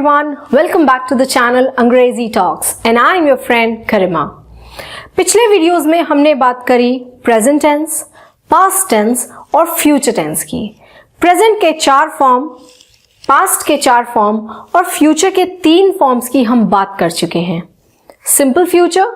everyone, welcome back to the channel Angrezi Talks and I am your friend Karima. पिछले videos में हमने बात करी प्रेजेंट टेंस, पास्ट टेंस और future tense की। प्रेजेंट के 4 फॉर्म, पास्ट के 4 फॉर्म और फ्यूचर के 3 फॉर्म्स की हम बात कर चुके हैं। Simple future,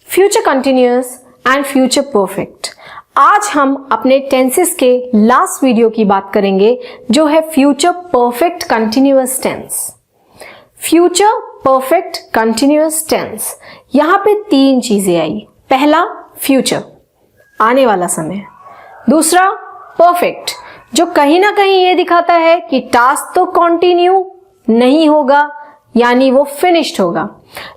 future continuous and future perfect. आज हम अपने टेंसेस के लास्ट वीडियो की बात करेंगे जो है future perfect continuous tense. Future perfect continuous tense, यहां पे 3 चीजें आई। पहला फ्यूचर, आने वाला समय। दूसरा परफेक्ट, जो कहीं ना कहीं ये दिखाता है कि टास्क तो कंटिन्यू नहीं होगा, यानी वो फिनिश्ड होगा।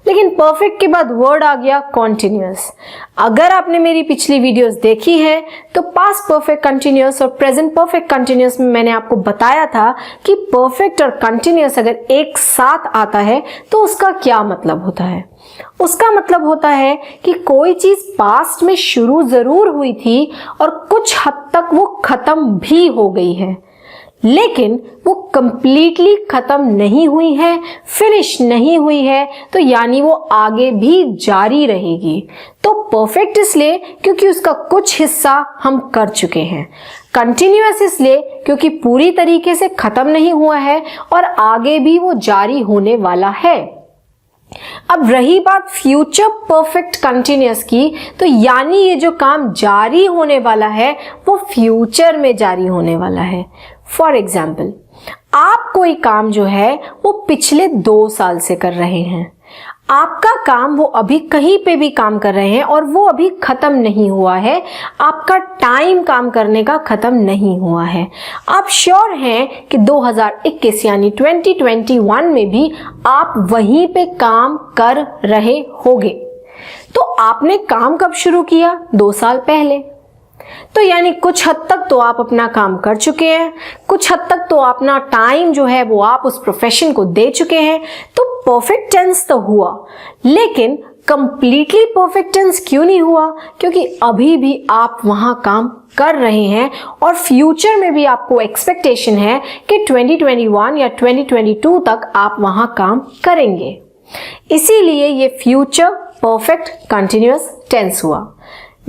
लेकिन परफेक्ट के बाद वर्ड आ गया कॉन्टिन्यूअस। अगर आपने मेरी पिछली वीडियोस देखी है तो पास्ट परफेक्ट कंटिन्यूअस और प्रेजेंट परफेक्ट कंटिन्यूअस में मैंने आपको बताया था कि परफेक्ट और कंटिन्यूअस अगर एक साथ आता है तो उसका क्या मतलब होता है। उसका मतलब होता है कि कोई चीज पास्ट में शुरू जरूर हुई थी और कुछ हद तक वो खत्म भी हो गई है, लेकिन वो कंप्लीटली खत्म नहीं हुई है, फिनिश नहीं हुई है, तो यानी वो आगे भी जारी रहेगी। तो परफेक्ट इसलिए क्योंकि उसका कुछ हिस्सा हम कर चुके हैं। कंटिन्यूअस इसलिए क्योंकि पूरी तरीके से खत्म नहीं हुआ है और आगे भी वो जारी होने वाला है। अब रही बात फ्यूचर परफेक्ट कंटिन्यूअस की, तो यानी ये जो काम जारी होने वाला है वो फ्यूचर में जारी होने वाला है। फॉर एग्जाम्पल, आप कोई काम जो है वो पिछले 2 साल से कर रहे हैं। आपका काम वो अभी कहीं पे भी काम कर रहे हैं और वो अभी खत्म नहीं हुआ है। आपका टाइम काम करने का खत्म नहीं हुआ है। आप श्योर हैं कि 2021 यानी 2021 में भी आप वहीं पे काम कर रहे होगे। तो आपने काम कब शुरू किया? 2 साल पहले। तो यानी कुछ हद तक तो आप अपना काम कर चुके हैं, कुछ हद तक तो अपना टाइम जो है वो आप उस प्रोफेशन को दे चुके हैं। तो परफेक्ट टेंस तो हुआ, लेकिन कंप्लीटली परफेक्ट टेंस क्यों नहीं हुआ? क्योंकि अभी भी आप वहां काम कर रहे हैं और फ्यूचर में भी आपको एक्सपेक्टेशन है कि 2021 या 2022 तक आप वहां काम करेंगे। इसीलिए ये फ्यूचर परफेक्ट कंटिन्यूअस टेंस हुआ।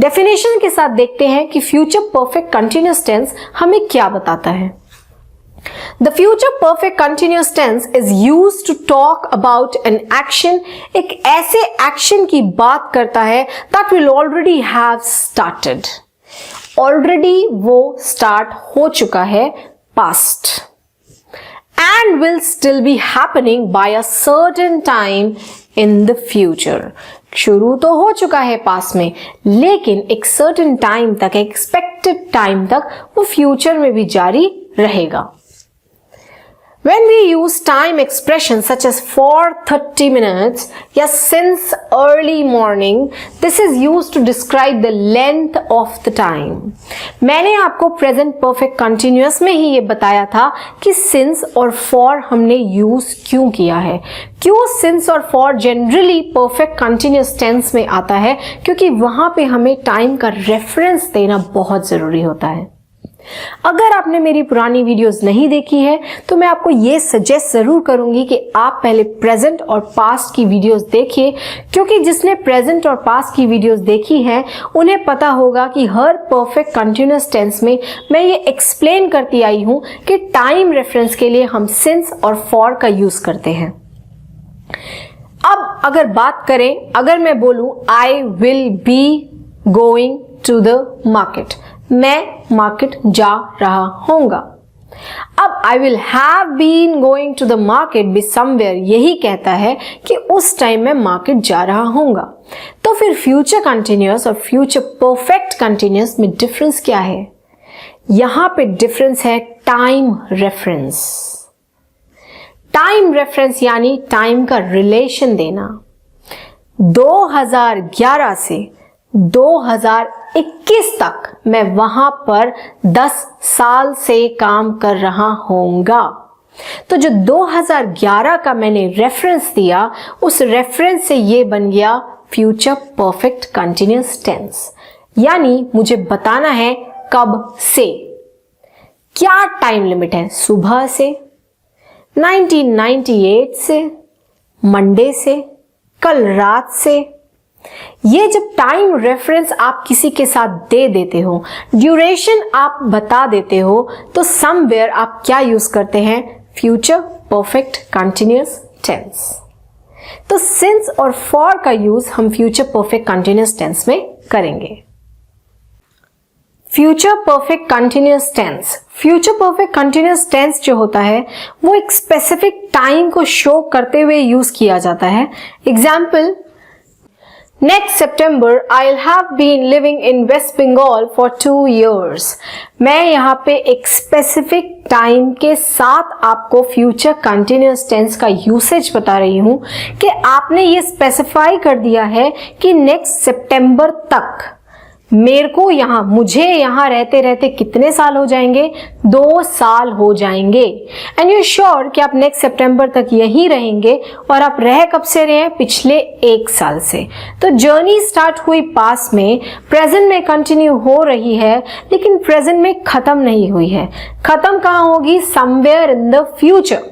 डेफिनेशन के साथ देखते हैं कि फ्यूचर परफेक्ट कंटिन्यूअस टेंस हमें क्या बताता है। The future perfect continuous tense is used to talk about an action। एक ऐसे एक्शन की बात करता है that will already have started। Already वो start हो चुका है, past, and will still be happening by a certain time in the future। शुरू तो हो चुका है पास्ट में, लेकिन एक सर्टेन टाइम तक, एक्सपेक्टेड टाइम तक वो फ्यूचर में भी जारी रहेगा। When we use time expressions such as for 30 minutes या since early morning, this is used to describe the length of the time। मैंने आपको present perfect continuous में ही ये बताया था कि since और for हमने use क्यों किया है। क्यों since और for generally perfect continuous tense में आता है? क्योंकि वहां पे हमें time का reference देना बहुत जरूरी होता है। अगर आपने मेरी पुरानी वीडियोस नहीं देखी है तो मैं आपको ये सजेस्ट जरूर करूंगी कि आप पहले प्रेजेंट और पास्ट की वीडियोस देखिए, क्योंकि जिसने प्रेजेंट और पास्ट की वीडियोस देखी हैं उन्हें पता होगा कि हर परफेक्ट कंटिन्यूअस टेंस में मैं ये एक्सप्लेन करती आई हूं कि टाइम रेफरेंस के लिए हम सिंस और फॉर का यूज करते हैं। अब अगर बात करें, अगर मैं बोलूं I will be going to the market, मैं मार्केट जा रहा होऊंगा। अब I will have been going to the market be somewhere यही कहता है कि उस टाइम मैं मार्केट जा रहा होऊंगा। तो फिर फ्यूचर कंटिन्यूअस और फ्यूचर परफेक्ट कंटिन्यूअस में डिफरेंस क्या है? यहां पे डिफरेंस है टाइम रेफरेंस। टाइम रेफरेंस यानी टाइम का रिलेशन देना। 2011 से 2021 तक मैं वहां पर 10 साल से काम कर रहा होऊंगा। तो जो 2011 का मैंने रेफरेंस दिया, उस रेफरेंस से ये बन गया फ्यूचर परफेक्ट कंटिन्यूअस टेंस। यानी मुझे बताना है कब से, क्या टाइम लिमिट है, सुबह से, 1998 से, मंडे से, कल रात से। ये जब टाइम रेफरेंस आप किसी के साथ दे देते हो, ड्यूरेशन आप बता देते हो, तो समवेयर आप क्या यूज करते हैं? Future perfect continuous tense. तो सिंस और फॉर का यूज हम फ्यूचर परफेक्ट कंटिन्यूअस टेंस में करेंगे। Future perfect continuous tense, future perfect continuous tense जो होता है वो एक स्पेसिफिक टाइम को शो करते हुए यूज किया जाता है। Example, next September I'll have been living in West Bengal for 2 years। मैं यहाँ पे एक स्पेसिफिक टाइम के साथ आपको फ्यूचर कंटिन्यूअस टेंस का यूसेज बता रही हूं कि आपने ये स्पेसिफाई कर दिया है कि नेक्स्ट सितंबर तक मुझे यहाँ रहते रहते कितने साल हो जाएंगे? 2 साल हो जाएंगे। एंड यू श्योर कि आप नेक्स्ट सितंबर तक यहीं रहेंगे, और आप रह कब से रहे हैं? पिछले 1 साल से। तो जर्नी स्टार्ट हुई पास में, प्रेजेंट में कंटिन्यू हो रही है, लेकिन प्रेजेंट में खत्म नहीं हुई है। खत्म कहाँ होगी? Somewhere in the future.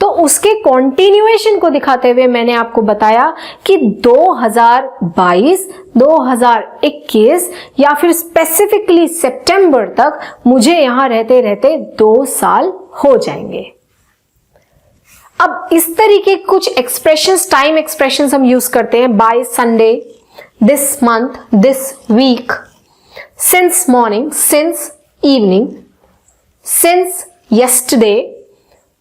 तो उसके कॉन्टिन्यूएशन को दिखाते हुए मैंने आपको बताया कि 2022, 2021 या फिर स्पेसिफिकली सितंबर तक मुझे यहां रहते रहते 2 साल हो जाएंगे। अब इस तरीके कुछ एक्सप्रेशंस, टाइम एक्सप्रेशंस हम यूज करते हैं। By Sunday, this month, this week, since morning, since evening, since yesterday,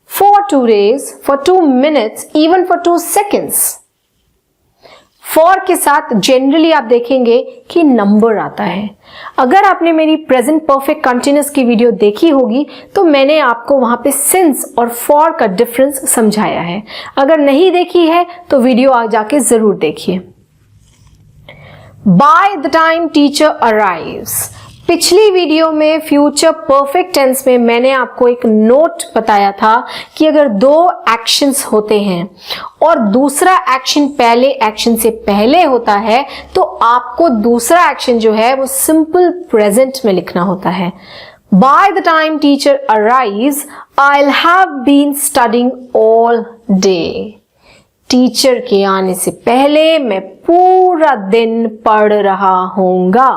for 2 days, for 2 minutes, even for 2 seconds। for के साथ जनरली आप देखेंगे कि नंबर आता है। अगर आपने मेरी प्रेजेंट परफेक्ट कंटिन्यूअस की वीडियो देखी होगी तो मैंने आपको वहां पे सिंस और for का डिफरेंस समझाया है। अगर नहीं देखी है तो वीडियो आ जाके जरूर देखिए। By the time teacher arrives, पिछली वीडियो में फ्यूचर परफेक्ट टेंस में मैंने आपको एक नोट बताया था कि अगर 2 एक्शंस होते हैं और दूसरा एक्शन पहले एक्शन से पहले होता है तो आपको दूसरा एक्शन जो है वो सिंपल प्रेजेंट में लिखना होता है। By the time teacher arrives, I'll have been studying all day। Teacher के आने से पहले मैं पूरा दिन पढ़ रहा होऊंगा।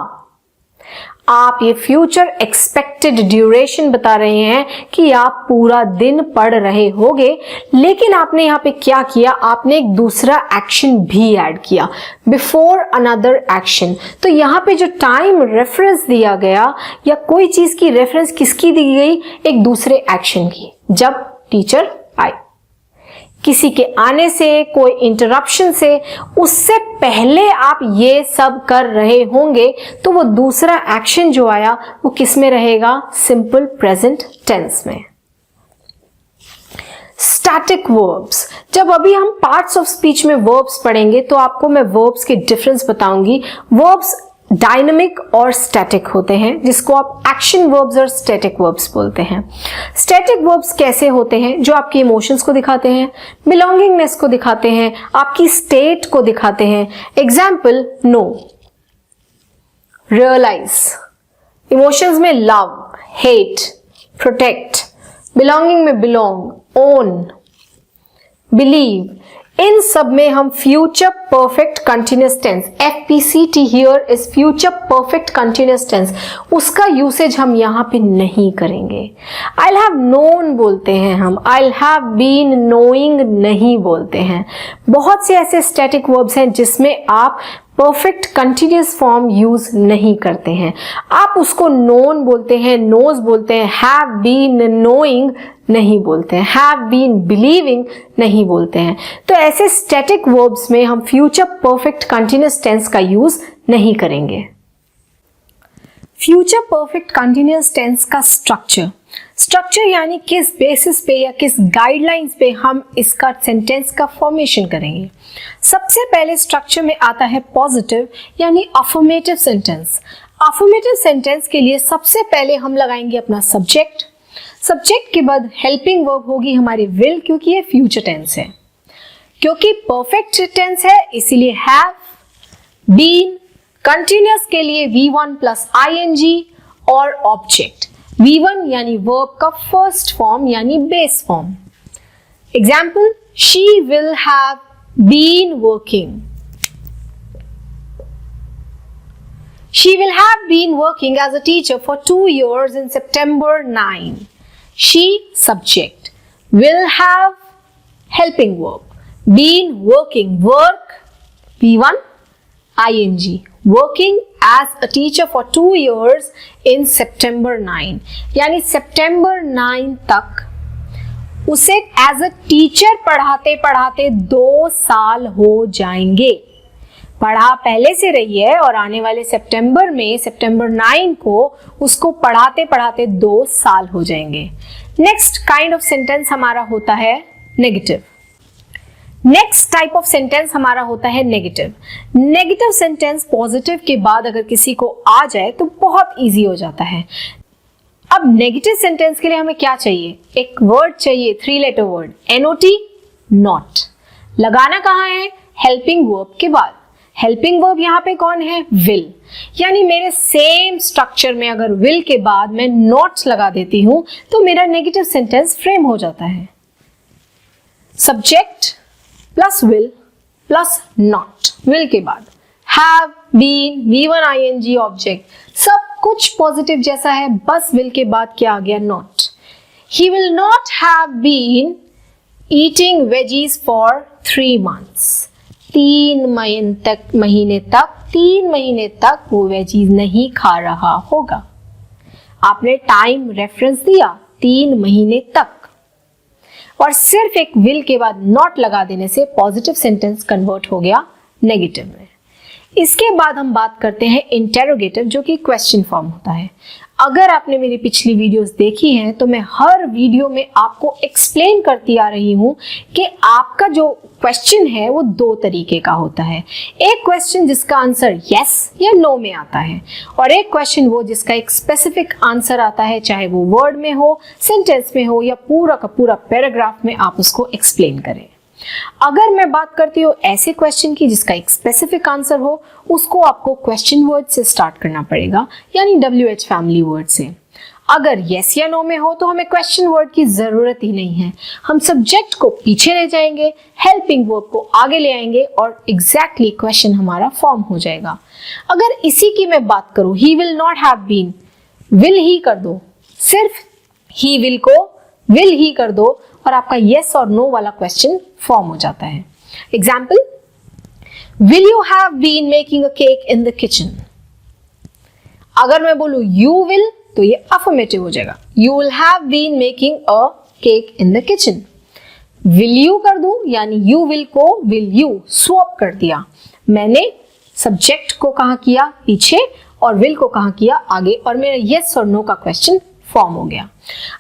आप ये फ्यूचर एक्सपेक्टेड ड्यूरेशन बता रहे हैं कि आप पूरा दिन पढ़ रहे होगे, लेकिन आपने यहाँ पे क्या किया? आपने एक दूसरा एक्शन भी ऐड किया, बिफोर अनदर एक्शन। तो यहाँ पे जो टाइम रेफरेंस दिया गया या कोई चीज की रेफरेंस किसकी दी गई? एक दूसरे एक्शन की। जब टीचर आए, किसी के आने से, कोई इंटरप्शन से, उससे पहले आप ये सब कर रहे होंगे तो वो दूसरा एक्शन जो आया वो किस में रहेगा? सिंपल प्रेजेंट टेंस में। स्टैटिक वर्ब्स, जब अभी हम पार्ट्स ऑफ स्पीच में वर्ब्स पढ़ेंगे तो आपको मैं वर्ब्स के डिफरेंस बताऊंगी। वर्ब्स डायनामिक और स्टैटिक होते हैं, जिसको आप एक्शन वर्ब्स और स्टैटिक वर्ब्स बोलते हैं। स्टैटिक वर्ब्स कैसे होते हैं? जो आपकी इमोशंस को दिखाते हैं, बिलोंगिंगनेस को दिखाते हैं, आपकी स्टेट को दिखाते हैं। Example, know, realise. इमोशंस में लव, हेट, प्रोटेक्ट। बिलोंगिंग में बिलोंग, ओन, बिलीव। इन सब में हम future perfect continuous tense, FPCT here is future perfect continuous tense, उसका यूसेज हम यहां पे नहीं करेंगे। I'll have known बोलते हैं हम, I'll have been knowing नहीं बोलते हैं। बहुत से ऐसे स्टैटिक वर्ब्स हैं जिसमें आप परफेक्ट कंटिन्यूअस फॉर्म यूज नहीं करते हैं। आप उसको नोन बोलते हैं, नोज बोलते हैं, हैव बीन नोइंग नहीं बोलते हैं, हैव बीन बिलीविंग नहीं बोलते हैं। तो ऐसे स्टैटिक वर्ब्स में हम फ्यूचर परफेक्ट कंटिन्यूअस टेंस का यूज नहीं करेंगे। फ्यूचर परफेक्ट कंटिन्यूअस टेंस का स्ट्रक्चर, स्ट्रक्चर यानी किस बेसिस पे या किस गाइडलाइंस पे हम इसका सेंटेंस का फॉर्मेशन करेंगे। सबसे पहले स्ट्रक्चर में आता है पॉजिटिव यानी अफर्मेटिव सेंटेंस। अफर्मेटिव सेंटेंस के लिए सबसे पहले हम लगाएंगे अपना सब्जेक्ट। सब्जेक्ट के बाद हेल्पिंग वर्ब होगी हमारी विल, क्योंकि ये फ्यूचर टेंस है। क्योंकि परफेक्ट टेंस है इसीलिए हैव, बीन। कंटिन्यूअस के लिए V1 प्लस ing और ऑब्जेक्ट। V1 यानी वर्ब का फर्स्ट फॉर्म यानी base form. Example, she will have been working. She will have been working as a teacher for 2 years in September 9. She, subject, will have, helping verb, been working, work, V1, ing, working as a teacher for 2 years in September 9. यानी September 9 तक उसे as a teacher पढ़ाते पढ़ाते 2 साल हो जाएंगे। पढ़ा पहले से रही है और आने वाले सितंबर में, सितंबर 9 को उसको पढ़ाते पढ़ाते 2 साल हो जाएंगे। नेक्स्ट काइंड ऑफ सेंटेंस हमारा होता है negative. Next type of sentence हमारा होता है नेगेटिव। नेगेटिव सेंटेंस पॉजिटिव के बाद अगर किसी को आ जाए तो बहुत इजी हो जाता है। अब नेगेटिव सेंटेंस के लिए हमें क्या चाहिए? एक वर्ड चाहिए, 3 लेटर वर्ड, NOT, नॉट। लगाना कहाँ है? हेल्पिंग वर्ब के बाद। हेल्पिंग वर्ब यहाँ पे कौन है? विल। यानी मेरे सेम स्ट्रक्चर में अगर विल के बाद मैं नॉट लगा देती हूं तो मेरा नेगेटिव सेंटेंस फ्रेम हो जाता है। Subject plus will plus not, will के बाद have, been, V1 ing object, सब कुछ पॉजिटिव जैसा है, बस विल के बाद क्या आ गया? Not. He will not have been eating veggies for 3 months। 3 महीने तक वो वेजीज नहीं खा रहा होगा। आपने टाइम रेफरेंस दिया, 3 महीने तक, और सिर्फ एक विल के बाद नॉट लगा देने से पॉजिटिव सेंटेंस कन्वर्ट हो गया नेगेटिव में। इसके बाद हम बात करते हैं इंटेरोगेटिव, जो कि क्वेश्चन फॉर्म होता है। अगर आपने मेरी पिछली वीडियोस देखी हैं तो मैं हर वीडियो में आपको एक्सप्लेन करती आ रही हूं कि आपका जो क्वेश्चन है वो 2 तरीके का होता है। एक क्वेश्चन जिसका आंसर यस या नो में आता है, और एक क्वेश्चन वो जिसका एक स्पेसिफिक आंसर आता है, चाहे वो वर्ड में हो, सेंटेंस में हो, या पूरा का पूरा पैराग्राफ में आप उसको एक्सप्लेन करें। अगर मैं बात करती हूँ ऐसे क्वेश्चन की जिसका एक स्पेसिफिक आंसर हो, उसको आपको क्वेश्चन वर्ड से स्टार्ट करना पड़ेगा, यानी WH फैमिली वर्ड से। अगर यस या नो में हो तो हमें क्वेश्चन वर्ड की जरूरत ही नहीं है। हम सब्जेक्ट को पीछे ले जाएंगे, हेल्पिंग वर्ब को आगे ले आएंगे और एग्जैक्टली क्वेश्चन हमारा फॉर्म हो जाएगा। अगर इसी की मैं बात करूं, he will not have been, will he कर दो, सिर्फ ही विल को विल ही कर दो और आपका यस और नो वाला क्वेश्चन फॉर्म हो जाता है। Example, will you have been making a cake in the kitchen. अगर मैं बोलूं यू विल तो ये अफर्मेटिव हो जाएगा, you will have been making a cake in the kitchen. Will you कर दूं, यानी यू विल को विल यू स्वैप कर दिया। मैंने सब्जेक्ट को कहां किया? पीछे, और विल को कहां किया? आगे, और मेरा यस और नो का क्वेश्चन फॉर्म हो गया।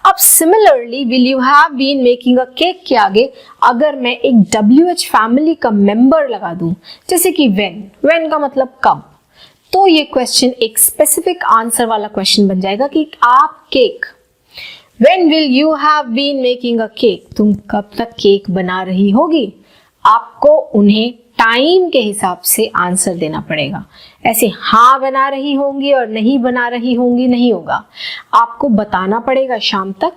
अब similarly will you have been making a cake के आगे अगर मैं एक WH फैमिली का मेंबर लगा दूं, जैसे कि व्हेन का मतलब कब, तो ये क्वेश्चन एक स्पेसिफिक आंसर वाला क्वेश्चन बन जाएगा कि आप cake, when will you have been making a cake, तुम कब तक केक बना रही होगी। आपको उन्हें टाइम के हिसाब से आंसर देना पड़ेगा। ऐसे हाँ बना रही होंगी और नहीं बना रही होंगी नहीं होगा। आपको बताना पड़ेगा शाम तक,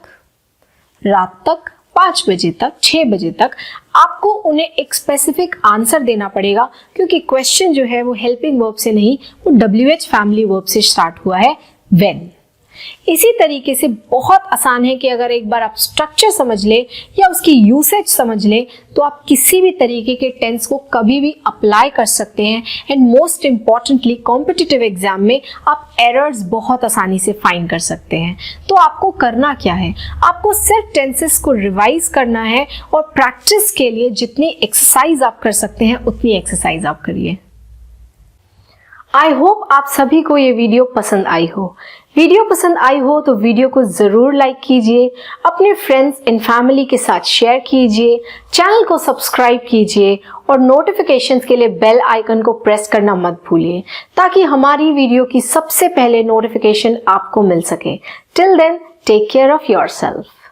रात तक, 5 बजे तक, 6 बजे तक। आपको उन्हें एक स्पेसिफिक आंसर देना पड़ेगा, क्योंकि क्वेश्चन जो है वो हेल्पिंग वर्ब से नहीं, वो WH फैमिली वर्ब से स्टार्ट हुआ है, व्हेन। इसी तरीके से बहुत आसान है कि अगर एक बार आप स्ट्रक्चर समझ ले या उसकी यूसेज समझ ले तो आप किसी भी तरीके के टेंस को कभी भी अप्लाई कर सकते हैं। And most importantly competitive exam में आप एरर्स बहुत आसानी से फाइंड कर सकते हैं। तो आपको करना क्या है? आपको सिर्फ टेंसेस को रिवाइज करना है और प्रैक्टिस के लिए जितनी एक्सरसाइज आप कर सकते हैं उतनी एक्सरसाइज आप करिए। आई होप आप सभी को ये वीडियो पसंद आई हो। वीडियो पसंद आई हो तो वीडियो को जरूर लाइक कीजिए, अपने फ्रेंड्स एंड फैमिली के साथ शेयर कीजिए, चैनल को सब्सक्राइब कीजिए और नोटिफिकेशंस के लिए बेल आइकन को प्रेस करना मत भूलिए, ताकि हमारी वीडियो की सबसे पहले नोटिफिकेशन आपको मिल सके। Till then, take care of yourself.